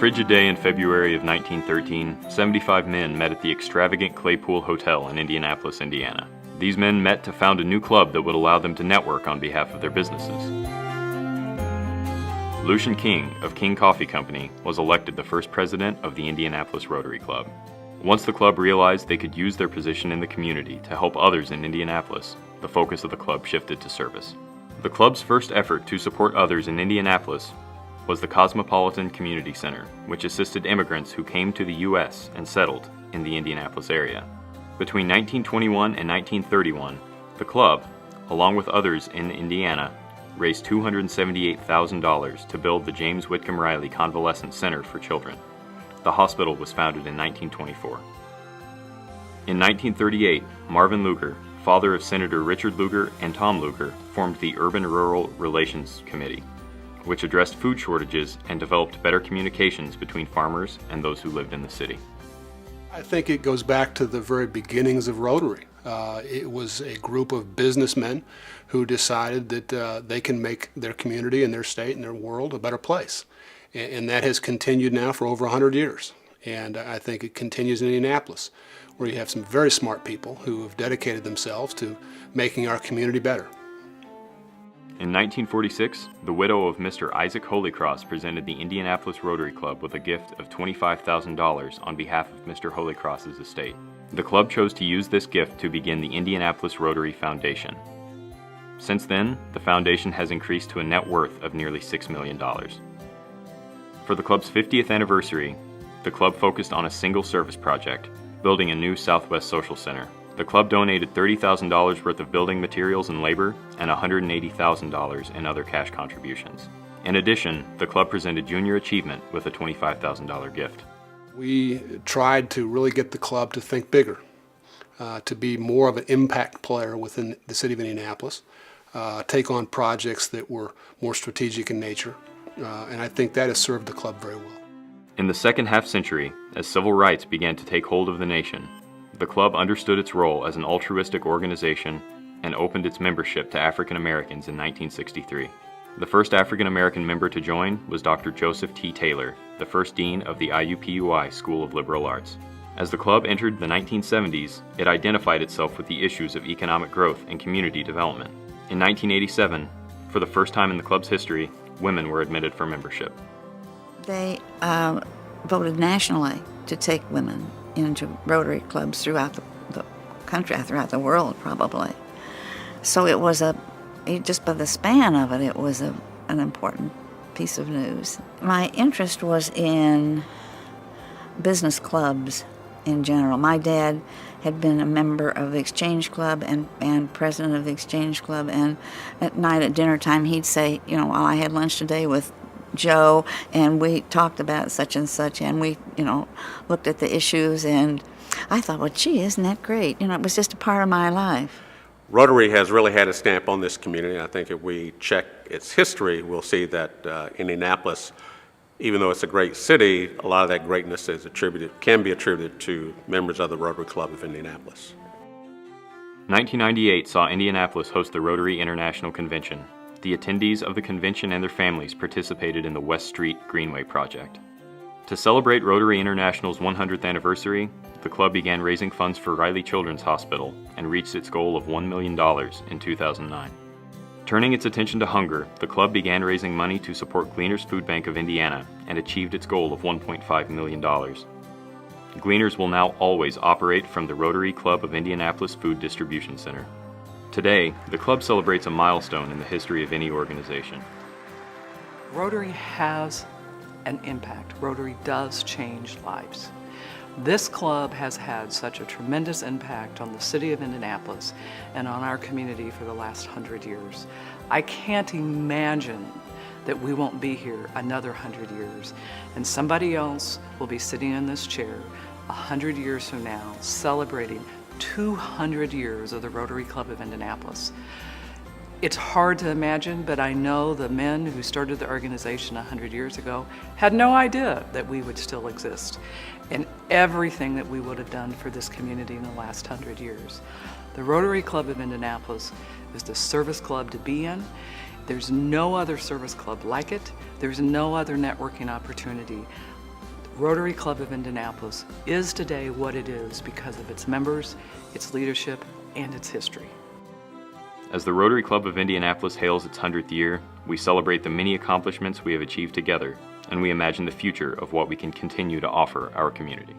frigid day in February of 1913, 75 men met at the extravagant Claypool Hotel in Indianapolis, Indiana. These men met to found a new club that would allow them to network on behalf of their businesses. Lucian King of King Coffee Company was elected the first president of the Indianapolis Rotary Club. Once the club realized they could use their position in the community to help others in Indianapolis, the focus of the club shifted to service. The club's first effort to support others in Indianapolis was the Cosmopolitan Community Center, which assisted immigrants who came to the U.S. and settled in the Indianapolis area. Between 1921 and 1931, the club, along with others in Indiana, raised $278,000 to build the James Whitcomb Riley Convalescent Center for Children. The hospital was founded in 1924. In 1938, Marvin Lugar, father of Senator Richard Lugar and Tom Lugar, formed the Urban-Rural Relations Committee, which addressed food shortages and developed better communications between farmers and those who lived in the city. I think it goes back to the very beginnings of Rotary. It was a group of businessmen who decided that they can make their community and their state and their world a better place. And that has continued now for over 100 years. And I think it continues in Indianapolis, where you have some very smart people who have dedicated themselves to making our community better. In 1946, the widow of Mr. Isaac Holycross presented the Indianapolis Rotary Club with a gift of $25,000 on behalf of Mr. Holycross's estate. The club chose to use this gift to begin the Indianapolis Rotary Foundation. Since then, the foundation has increased to a net worth of nearly $6 million. For the club's 50th anniversary, the club focused on a single service project, building a new Southwest Social Center. The club donated $30,000 worth of building materials and labor and $180,000 in other cash contributions. In addition, the club presented Junior Achievement with a $25,000 gift. We tried to really get the club to think bigger, to be more of an impact player within the city of Indianapolis, take on projects that were more strategic in nature, and I think that has served the club very well. In the second half century, as civil rights began to take hold of the nation, the club understood its role as an altruistic organization and opened its membership to African Americans in 1963. The first African American member to join was Dr. Joseph T. Taylor, the first dean of the IUPUI School of Liberal Arts. As the club entered the 1970s, it identified itself with the issues of economic growth and community development. In 1987, for the first time in the club's history, women were admitted for membership. They voted nationally to take women into Rotary clubs throughout the country, throughout the world probably. So it was just by the span of it, it was an important piece of news. My interest was in business clubs in general. My dad had been a member of the Exchange Club and president of the Exchange Club, and at night at dinner time he'd say, well, I had lunch today with Joe, and we talked about such and such, and we, looked at the issues, and I thought, well, gee, isn't that great? It was just a part of my life. Rotary has really had a stamp on this community. I think if we check its history, we'll see that Indianapolis, even though it's a great city, a lot of that greatness can be attributed to members of the Rotary Club of Indianapolis. 1998 saw Indianapolis host the Rotary International Convention. The attendees of the convention and their families participated in the West Street Greenway project. To celebrate Rotary International's 100th anniversary, the club began raising funds for Riley Children's Hospital and reached its goal of $1 million in 2009. Turning its attention to hunger, the club began raising money to support Gleaners Food Bank of Indiana and achieved its goal of $1.5 million. Gleaners will now always operate from the Rotary Club of Indianapolis Food Distribution Center. Today, the club celebrates a milestone in the history of any organization. Rotary has an impact. Rotary does change lives. This club has had such a tremendous impact on the city of Indianapolis and on our community for the last 100 years. I can't imagine that we won't be here another 100 years, and somebody else will be sitting in this chair 100 years from now celebrating 200 years of the Rotary Club of Indianapolis. It's hard to imagine, but I know the men who started the organization 100 years ago had no idea that we would still exist, and everything that we would have done for this community in the last 100 years. The Rotary Club of Indianapolis is the service club to be in. There's no other service club like it. There's no other networking opportunity Rotary Club of Indianapolis is today what it is because of its members, its leadership, and its history. As the Rotary Club of Indianapolis hails its 100th year, we celebrate the many accomplishments we have achieved together, and we imagine the future of what we can continue to offer our community.